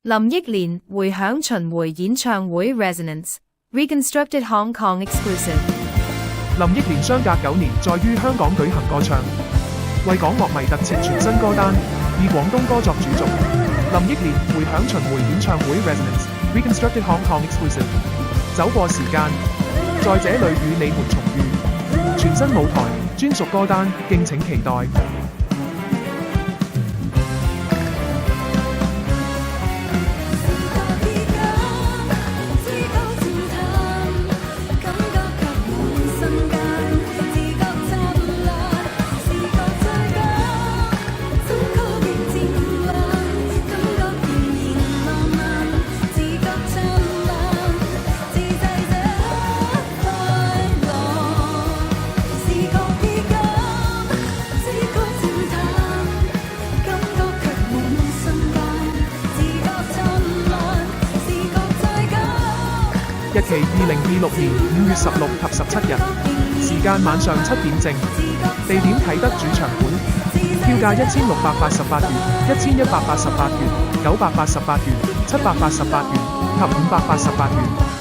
林憶蓮回響巡迴演唱會 Resonance Reconstructed Hong Kong Exclusive。林憶蓮相隔9年再於香港舉行歌唱，為港樂迷特設全新歌單，以廣東歌作主軸。林憶蓮回響巡迴演唱會 Resonance Reconstructed Hong Kong Exclusive。走過時間，在這裡與你們重遇，全新舞台，專屬歌單，敬請期待。日期2026年5月16及17日，時間晚上7點正，地點啟德主場館，票價1688元、1188元、988元、788元及588元。